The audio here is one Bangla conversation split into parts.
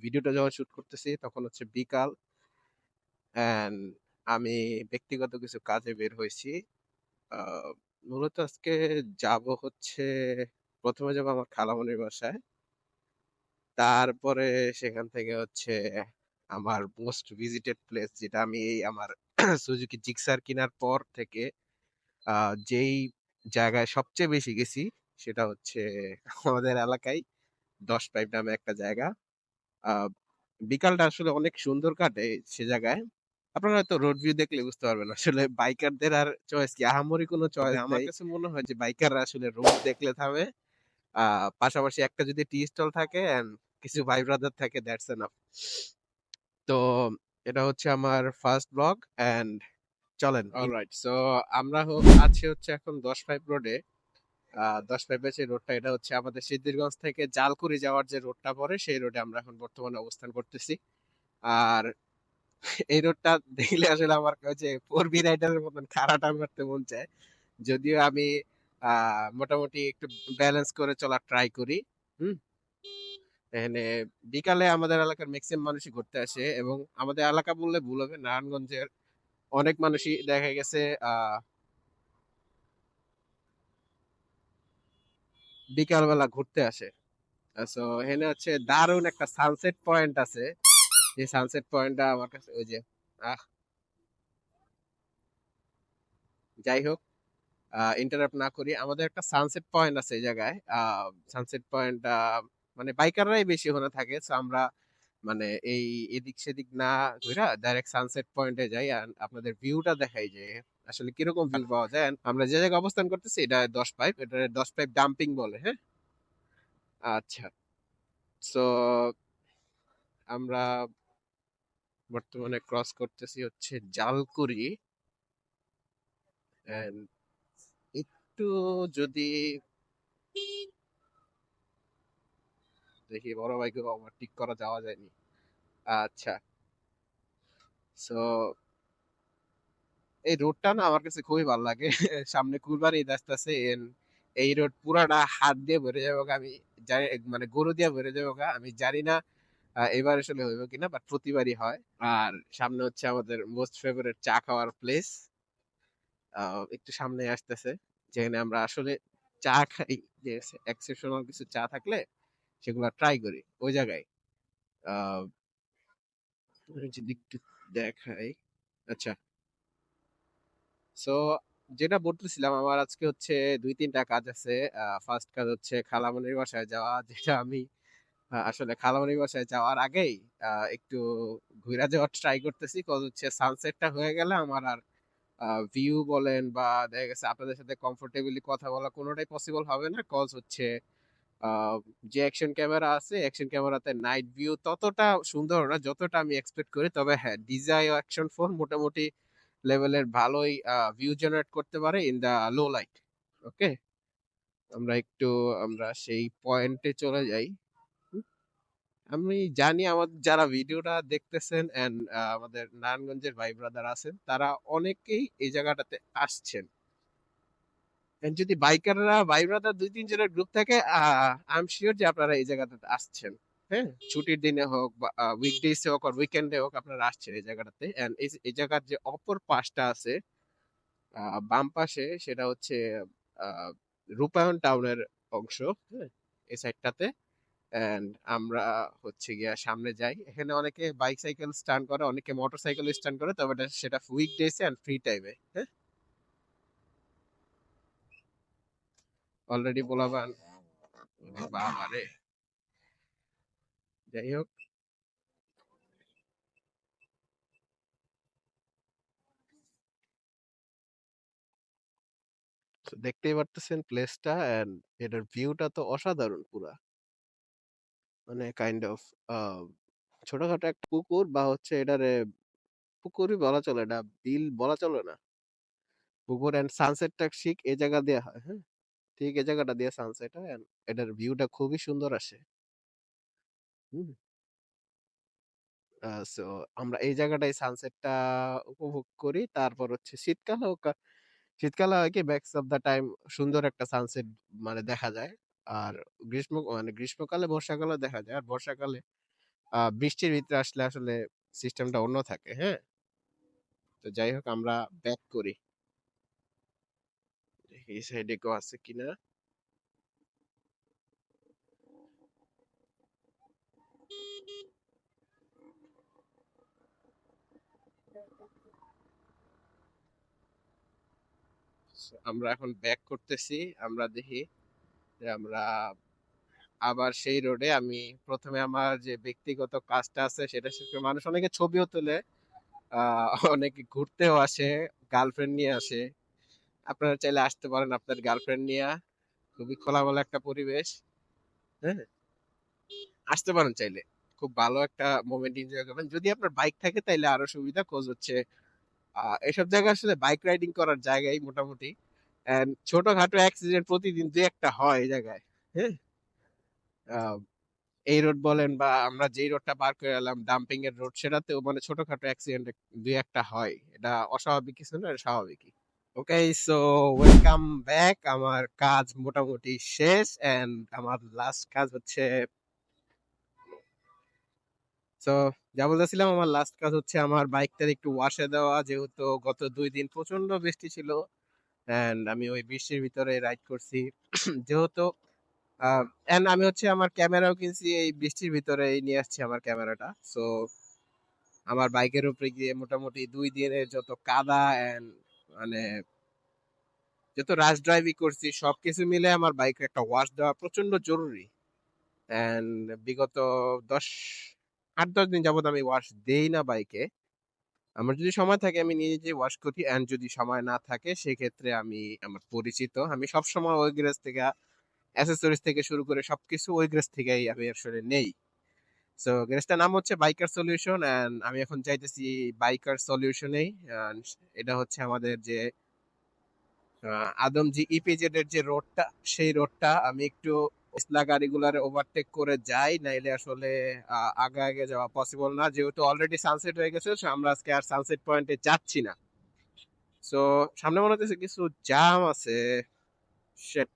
ভিডিওটা যখন শুট করতেছি তখন হচ্ছে বিকাল অ্যান্ড আমি ব্যক্তিগত কিছু কাজে বের হয়েছি। আহ, মূলত আজকে যাব হচ্ছে, প্রথমে যাব আমার খালামণির বাসায়, তারপরে সেখান থেকে হচ্ছে আমার মোস্ট ভিজিটেড প্লেস, যেটা আমি এই আমার সুজুকি জিক্সার কেনার পর থেকে যেই জায়গায় সবচেয়ে বেশি গেছি সেটা হচ্ছে আমাদের এলাকায় 10 পাইপ নামে একটা জায়গা। আহ বিকালটা আসলে অনেক সুন্দর কাটে সে জায়গায়। আপনারা হয়তো রোড ভিউ দেখলে বুঝতে পারবেন আসলে বাইকারদের আর চয়েস কি, আহামরি কোনো চয়েস আমার কাছে মনে হয় যে বাইকাররা আসলে রোড দেখলে থামে। পাশাপাশি একটা যদি টি স্টল থাকে and কিছু ভাই ব্রাদার থাকে, দ্যাটস এনাফ। তো এটা হচ্ছে আমার ফার্স্ট ব্লগ এন্ড চলেন। অলরাইট, সো আমরা আছি হচ্ছে এখন 10 পাইপ রোডে। 10 পাইপের যে রোডটা, এটা হচ্ছে আমাদের সিদ্ধিরগঞ্জ থেকে জালকুড়ি যাওয়ার যে রোডটা পড়ে, সেই রোডে আমরা এখন বর্তমানে অবস্থান করতেছি। আর এই রোডটা দেখলে আসলে আমার কাছে ফোর বি রাইডারের মতন খাড়া টান মারতে মন চায়। যদিও আমি মোটামুটি একটু ব্যালেন্স করে চলার ট্রাই করি। হুম। এখানে বিকালে আমাদের এলাকার ম্যাক্সিমাম মানুষই ঘুরতে আসে, এবং আমাদের এলাকা বললে ভুল হবে, নারায়ণগঞ্জের অনেক মানুষই দেখা গেছে বিকাল বেলা ঘুরতে আসে। সো এখানে হচ্ছে দারুণ একটা সানসেট পয়েন্ট আছে। যে সানসেট পয়েন্টটা আমার কাছে ওই যে, আহ যাই হোক, ইন্টারাপ্ট না করি, আমাদের একটা সানসেট পয়েন্ট আছে এই জায়গায়। সানসেট পয়েন্ট মানে বাইকাররাই বেশি ওখানে থাকে, তো আমরা মানে এই এদিক সেদিক না ঘুরা ডাইরেক্ট সানসেট পয়েন্টে যাই আর আপনাদের ভিউটা দেখাই যে আসলে কিরকম ভিউ পাওয়া যায়। And আমরা যে জায়গায় অবস্থান করতেছি এটা 10 পাইপ, এটা 10 পাইপ ডাম্পিং বলে, হ্যাঁ। আচ্ছা, সো আমরা বর্তমানে ক্রস করতেছি হচ্ছে জালকুড়ি। And একটু যদি দেখি বড় বাইকে ওভারটেক করা যাওয়া যায়নি। আচ্ছা, সো এই রোডটা না আমার কাছে খুবই ভালো লাগে। সামনে কুরবানি ঈদ আসতেছে, এই রোড পুরাটা হাত দিয়ে ভরে যাবো গা। আমি জানি, মানে গরু দিয়ে ভরে যাবো গা। আমি জানি না এবার আসলে হইব কিনা, বাট প্রতিবারই হয়। আর সামনে হচ্ছে আমাদের মোস্ট ফেভারিট চা খাওয়ার প্লেস, একটু সামনে আসতেছে, যেখানে আমরা আসলে চা খাই, যে এক্সেপশনাল কিছু চা থাকলে সেগুলো ট্রাই করি ওই জায়গায়। আহ যদি একটু দেখাই। আচ্ছা, সো যেটা বলতেছিলাম, আমার আজকে হচ্ছে 2-3টা কাজ আছে। ফার্স্ট কাজ হচ্ছে খালামণির বাসায় যাওয়া, যেটা আমি আসলে খালামণির বাসায় যাওয়ার আগেই একটু ঘুরে যাওয়ার ট্রাই করতেছি। কজ হচ্ছে সানসেটটা হয়ে গেলে আমার আর ভিউ বলেন বা দেখা গেছে আপনাদের সাথে কমফোর্টেবলি কথা বলা কোনোটাই পসিবল হবে না। কজ হচ্ছে আহ, যে অ্যাকশন ক্যামেরা আছে, অ্যাকশন ক্যামেরাতে নাইট ভিউ ততটা সুন্দর না যতটা আমি এক্সপেক্ট করি। তবে হ্যাঁ, ডিজাই অ্যাকশন ফোন মোটামুটি লেভেলের ভালোই ভিউ জেনারেট করতে পারে ইন দা লো লাইট। ওকে, আমরা সেই পয়েন্টে চলে যাই। হুম, আমি জানি আমাদের যারা ভিডিওটা দেখতেছেন এন্ড আমাদের নারায়ণগঞ্জের ভাই ব্রাদার আছেন, তারা অনেকেই এই জায়গাটাতে আসছেন। And যদি বাইকাররা ভাই ব্রাদার 2-3 জনের গ্রুপ থাকে, আই এম শিওর যে আপনারা এই জায়গাটাতে আসছেন। হ্যাঁ, ছুটির দিনে হোক বা উইকডেজে হোক আর উইকেন্ডে হোক, আপনারা আসছেন এই জায়গাটাতে। এন্ড এই জায়গার যে অপর পাশটা আছে, বাম পাশে, সেটা হচ্ছে আহ, রূপায়ণ টাউনের অংশ, হ্যাঁ, এই সাইডটাতে। এন্ড আমরা হচ্ছে গিয়া সামনে যাই, এখানে অনেকে বাইক সাইকেল স্ট্যান্ড করে, অনেকে মোটর সাইকেল স্ট্যান্ড করে, তবে সেটা উইক ডেজে এন্ড ফ্রি টাইমে। হ্যাঁ, অলরেডি বলাবান, বাবা রে। যাই হোক, তো দেখতেই পারতেছেন প্লেসটা, এন্ড এটার ভিউটা তো অসাধারণ পুরা। মানে কাইন্ড অফ ছোটখাটো একটা পুকুর, বা হচ্ছে এটারে পুকুরই বলা চলে, এটা বিল বলা চলে না, পুকুর। এন্ড সানসেটটা ঠিক এই জায়গা দিয়ে হয়, হ্যাঁ, ঠিক এই জায়গাটা দিয়ে সানসেট হয় and এটার ভিউটা খুবই সুন্দর আসে। হুম। সো আমরা এই জায়গাটায় সানসেটটা উপভোগ করি। তারপর হচ্ছে শীতকালে হোক, শীতকালে হয় কি ব্যাকস অফ দা টাইম সুন্দর একটা সানসেট মানে দেখা যায়। আর গ্রীষ্মকালে বর্ষাকালে দেখা যায়। আর বর্ষাকালে বৃষ্টির ভিতরে আসলে আসলে সিস্টেমটা অন্য থাকে, হ্যাঁ? তো যাই হোক আমরা ব্যাক করি। দেখি এই সাইডে কেউ আছে কিনা। আমরা এখন ব্যাক করতেছি। আমরা দেখি যে আমরা আবার সেই রোডে আমি প্রথমে আমার যে ব্যক্তিগত কাজটা আছে সেটা শেষ করে মানুষ অনেকে ছবিও তোলে, অনেকে ঘুরতেও আসে, গার্লফ্রেন্ড নিয়ে আসে। আপনারা চাইলে আসতে পারেন আপনার গার্লফ্রেন্ড নিয়ে। খুবই খোলামেলা একটা পরিবেশ, হ্যাঁ? আসতে পারেন চাইলে। খুব ভালো একটা মোমেন্ট এনজয় করবেন। যদি আপনার বাইক থাকে তাইলে আরো সুবিধা। কজ হচ্ছে এসব জায়গায় আসলে বাইক রাইডিং করার জায়গায় মোটামুটি। এন্ড ছোটখাটো অ্যাক্সিডেন্ট প্রতিদিন দুই একটা হয় এই জায়গায়, হ্যাঁ? আহ, এই রোড বলেন বা আমরা যেই রোডটা পার করে এলাম ডাম্পিং এর রোড, সেটাতেও মানে ছোটখাটো অ্যাক্সিডেন্ট দুই একটা হয়। এটা অস্বাভাবিক কিছু না, এটা স্বাভাবিকই। ওকে, সো ওয়েলকাম ব্যাক। আমার কাজ মোটামুটি শেষ এন্ড আমার লাস্ট কাজ হচ্ছে, তো যা বলতেছিলাম, আমার লাস্ট কাজ হচ্ছে আমার বাইকটার একটু ওয়াশে দেওয়া, যেহেতু গত 2 দিন প্রচন্ড বৃষ্টি ছিল এন্ড আমি ওই বৃষ্টির ভিতরে রাইড করছি। যেহেতু এন্ড আমি হচ্ছে আমার ক্যামেরাও কিনছি এই বৃষ্টির ভিতরে নিয়ে আসছি আমার ক্যামেরাটা। সো আমার বাইকের উপরে গিয়ে মোটামুটি 2 দিনের যত কাদা এন্ড মানে যত রাশ ড্রাইভই করছি সবকিছু মিলে আমার বাইকে একটা ওয়াশ দেওয়া প্রচন্ড জরুরি। এন্ড বিগত 8-10 দিন যাবত আমি ওয়াশ দেই না বাইকে। আমার যদি সময় থাকে আমি নিজে নিজে ওয়াশ করি, এন্ড যদি সময় না থাকে সেক্ষেত্রে আমি আমার পরিচিত, আমি সবসময় ওই গ্যারেজ থেকে অ্যাসেসরিজ থেকে শুরু করে সবকিছু ওই গ্যারেজ থেকেই আমি আসলে নেই। সো গ্যারেজটার নাম হচ্ছে বাইকার সলিউশন এন্ড আমি এখন যাইতেছি বাইকার সলিউশনেই। এটা হচ্ছে আমাদের যে আদমজি ইপিজেড এর যে রোডটা, সেই রোডটা আমি একটু ইসলা গাড়িগুলার ওভারটেক করে যাই, নাইলে আসলে আগে আগে যাওয়া পসিবল না, যেহেতু অলরেডি সানসেট হয়ে গেছে। So আমরা আজকে আর সানসেট পয়েন্টে যাচ্ছি না। সো সামনে মনে হচ্ছে কিছু জাম আছে। Shit.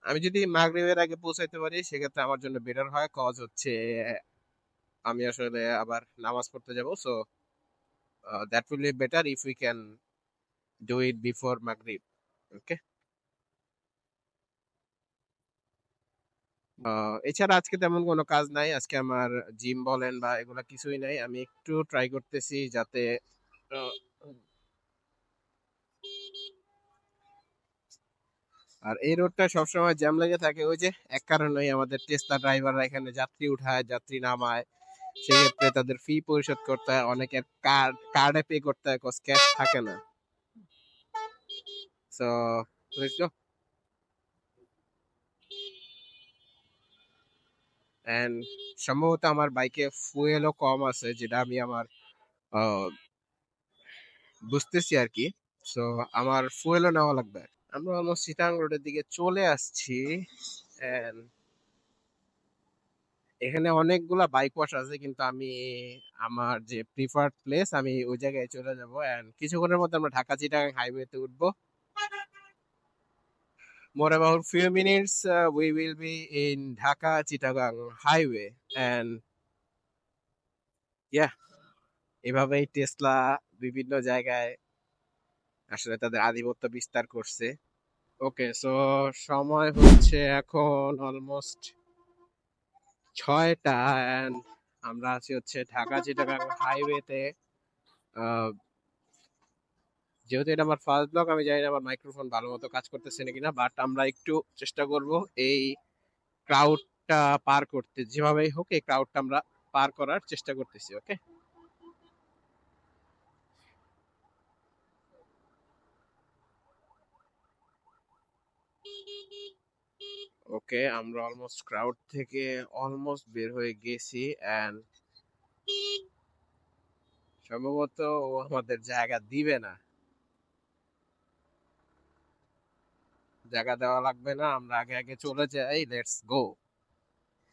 আমি যদি মাগরিবের আগে পৌঁছাইতে পারি সেক্ষেত্রে আমার জন্য বেটার হয়, কজ হচ্ছে আমি আসলে আবার নামাজ পড়তে যাব। So that will be better if we can do it before মাগরিব। ওকে। এছাড়া আজকে তেমন কোনো কাজ নাই। আজকে আমার জিম বলেন বা এগুলা কিছুই নাই। আমি একটু ট্রাই করতেছি যাতে আহ, আর এই রোডটা সবসময় জ্যাম লেগে থাকে, ওই যে এক কারণেই আমাদের টেসলা ড্রাইভাররা এখানে যাত্রী উঠায়, যাত্রী নামায়। সেক্ষেত্রে তাদের ফি পরিশোধ করতে হয়, অনেকের কার্ডে পে করতে হয়, কজ ক্যাশ থাকে না। সো বুঝছো। এন্ড সম্ভবত আমার বাইকে ফুয়েলও কম আছে, যেটা আমি আমার আহ, বুঝতেছি আর কি। সো আমার ফুয়েলও নেওয়া লাগবে। আমরা অলমোস্ট চিটাং রোডের দিকে চলে আসছি and এখানে অনেকগুলা বাইক ওয়াশ আছে, কিন্তু আমি আমার যে প্রিফার্ড প্লেস আমি ওই জায়গায় চলে যাব এন্ড কিছুক্ষণের মধ্যে আমরা ঢাকা চিটাং হাইওয়েতে উঠবো। More about few minutes we will be in Dhaka Chittagong highway and yeah, এভাবেই টেসলা বিভিন্ন জায়গায় আসলে তাদের আধিপত্য বিস্তার করছে। ওকে, সো সময় হচ্ছে এখন অলমোস্ট 6টা and আমরা আছি হচ্ছে ঢাকা চিটাগাং হাইওয়েতে। যেহেতু এটা আমার ফার্স্ট ব্লগ, আমি জানি না আমার মাইক্রোফোন ভালো মতো কাজ করতেছে নাকি না, বাট আমরা একটু চেষ্টা করব এই ক্রাউডটা পার করতে, যেভাবেই হোক এই ক্রাউডটা আমরা পার করার চেষ্টা করতেছি। ওকে। ওকে, আমরা অলমোস্ট ক্রাউড থেকে অলমোস্ট বের হয়ে গেছি এন্ড সম্ভবত ও আমাদের জায়গা দিবে না। জায়গা দেওয়া লাগবে না, আমরা আগে আগে চলে যাই, লেটস গো।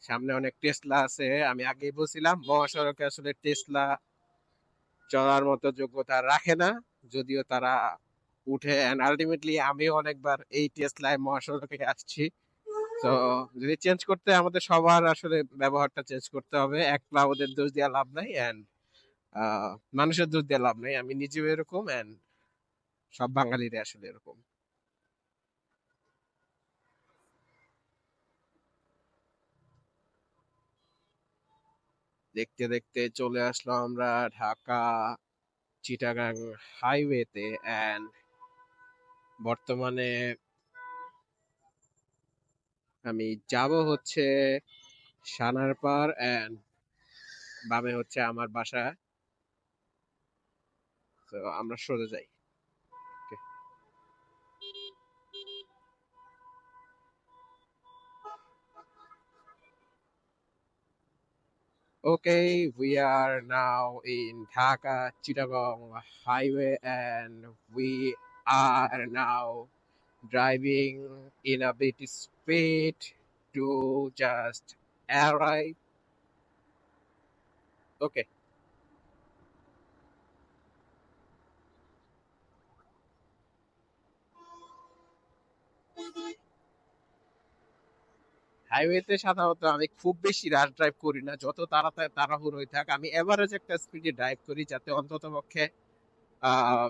সামনে অনেক টেসলা আছে, আমি আগেই বলছিলাম মহাসড়কে আসলে টেসলা চলার মতো যোগ্যতা রাখে না, যদিও তারা উঠে। এন্ড আলটিমেটলি আমিও অনেকবার এই টেসলায় মহাসড়কে আসছি তো যদি চেঞ্জ করতে আমাদের সবার আসলে ব্যবহারটা চেঞ্জ করতে হবে। একলা ওদের দোষ দিয়ে লাভ নাই এন্ড মানুষের দোষ দিয়ে লাভ নাই। আমি নিজেও এরকম এন্ড সব বাঙালিরা আসলে এরকম। দেখতে দেখতে চলে আসলাম আমরা ঢাকা চিটাগাং হাইওয়েতে এন্ড বর্তমানে আমি যাব হচ্ছে সানারপাড় এন্ড বামে হচ্ছে আমার বাসা। তো আমরা সোজা যাই। Okay, we are now in Dhaka Chittagong Highway and we are now driving in a bit speed to just arrive. Okay, হাইওয়েতে সাধারণত আমি খুব বেশি রাশ ড্রাইভ করি না, যত তাড়াতাড়ি তাড়াহুড়োই থাক আমি এভারেজ একটা স্পিডে ড্রাইভ করি যাতে অন্তত পক্ষে আহ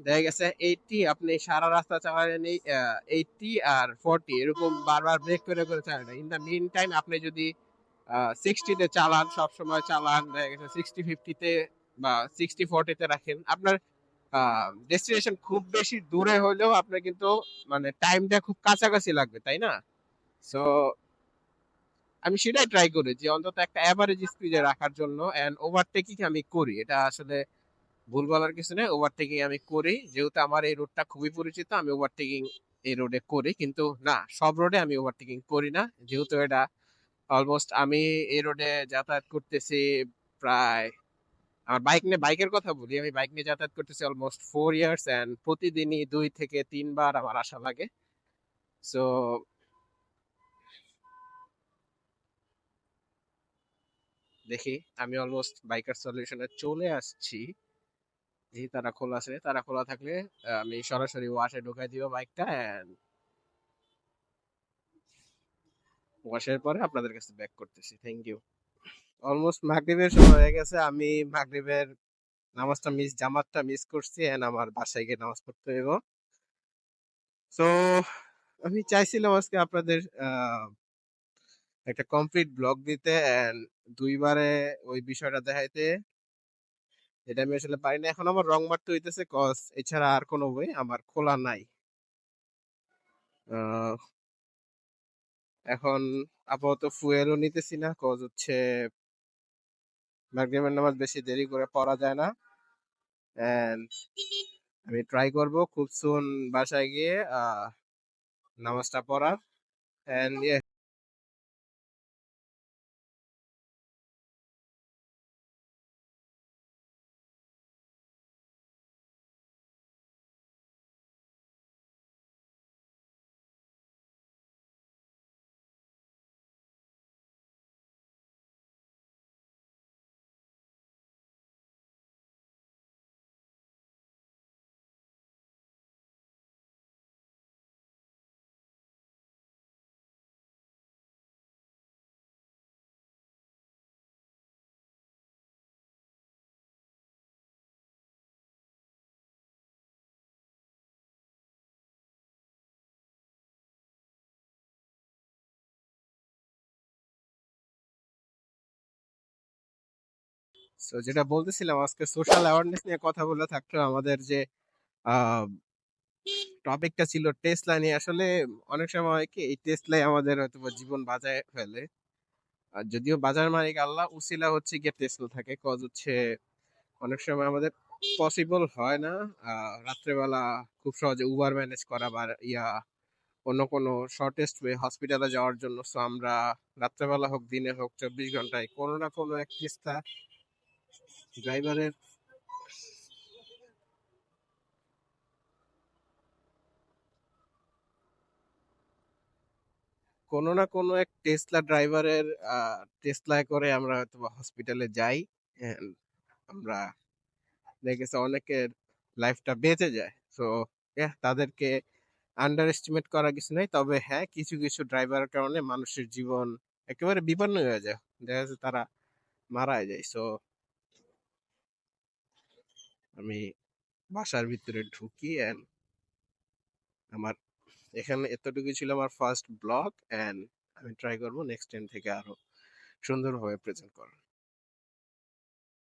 দেখা গেছে 80 আপনি সারা রাস্তা চালালেন এই 80 আর 40 এরকম বারবার ব্রেক করে করে চালান। ইন দা মিন টাইম আপনি যদি 60 তে চালান, সব সময় চালান, দেখা গেছে 60 50 তে বা 60 40 তে রাখেন, আপনার ডেস্টিনেশন খুব বেশি দূরে হলেও আপনার কিন্তু মানে টাইমটা খুব কাছাকাছি লাগবে, তাই না? সো আমি সেটাই ট্রাই করি যে অন্তত একটা এভারেজ স্পিডে রাখার জন্য এন্ড ওভারটেকিং আমি করি, এটা আসলে ভুল বলার কিছু নেই। ওভারটেকিং আমি করি যেহেতু আমার এই রোডটা খুবই পরিচিত, আমি ওভারটেকিং এই রোডে করি, কিন্তু না সব রোডে আমি ওভারটেকিং করি না, যেহেতু এটা অলমোস্ট আমি এই রোডে যাতায়াত করতেছি প্রায়, আমার বাইক নিয়ে বাইকের কথা বলি, আমি বাইক নিয়ে যাতায়াত করতেছি অলমোস্ট 4 ইয়ার্স এন্ড প্রতিদিনই 2 থেকে 3 বার আমার আসা লাগে। সো দেখি, আমি অলমোস্ট বাইকার সলিউশনে চলে আসছি। দেখি তারা খোলা আছে, তারা খোলা থাকলে আমি সরাসরি ওয়াশে ঢুকাই দিব বাইকটা এন্ড ওয়াশের পরে আপনাদের কাছে ব্যাক করতেছি। Thank you. অলমোস্ট মাগরিবের সময় হয়ে গেছে, আমি মাগরিবের নামাজটা মিস, জামাতটা মিস করছি এন্ড আমার বাসায় গিয়ে নামাজ পড়তে হইব। সো আমি চাইছিলাম আজকে আপনাদের একটা কমপ্লিট ব্লগ দিতে এন্ড দুইবারে ওই বিষয়টা দেখাইতে, এটা আমি আসলে পারি না। এখন আমার রং মারতে হইতেছে কজ এছাড়া আর কোনো ওয়ে আমার খোলা নাই। আহ, এখন আপাতত ফুয়েলও নিতেছি না কজ হচ্ছে মাগরিবের নামাজ বেশি দেরি করে পড়া যায় না এন্ড আমি ট্রাই করব খুব সুন বাসায় গিয়ে নামাজটা পড়ার এন্ড সো যেটা বলতেছিলাম, আজকে সোশ্যাল অ্যাওয়ারনেস নিয়ে কথা বলে থাকতো, আমাদের যে টপিকটা ছিল টেসলা নিয়ে। আসলে অনেক সময় হয় কি এই টেসলাই আমাদের হয়তো বা জীবন বাঁচায় ফেলে। আর যদিও বাজার মালিক আল্লাহ, উসিলা হচ্ছে গিয়ে টেসলা থাকে, কজ হচ্ছে অনেক সময় আমাদের পসিবল হয় না রাত্রেবেলা খুব সহজে উবার ম্যানেজ করা বা অন্য কোনো শর্টেস্ট ওয়ে হসপিটালে যাওয়ার জন্য। সো আমরা রাত্রেবেলা হোক দিনে হোক 24 ঘন্টায় কোনো না কোনো এক কিস্তা ড্রাইভারের কোনো না কোনো এক টেসলা ড্রাইভারের টেসলায় করে আমরা হয়তো হসপিটালে যাই and আমরা দেখেছি অনেকের লাইফটা বেঁচে যায়। তো তাদেরকে আন্ডার এস্টিমেট করার কিছু নাই। তবে হ্যাঁ, কিছু, কিছু ড্রাইভারের কারণে মানুষের জীবন একেবারে বিপন্ন হয়ে যায়। দেখা যাচ্ছে তারা মারাই যায়। সো আমি বাসার ভিতরে ঢুকি অ্যান্ড আমার এখানে এতটুকুই ছিল আমার ফার্স্ট ব্লগ অ্যান্ড আমি ট্রাই করব নেক্সট টাইম থেকে আরো সুন্দরভাবে প্রেজেন্ট করার।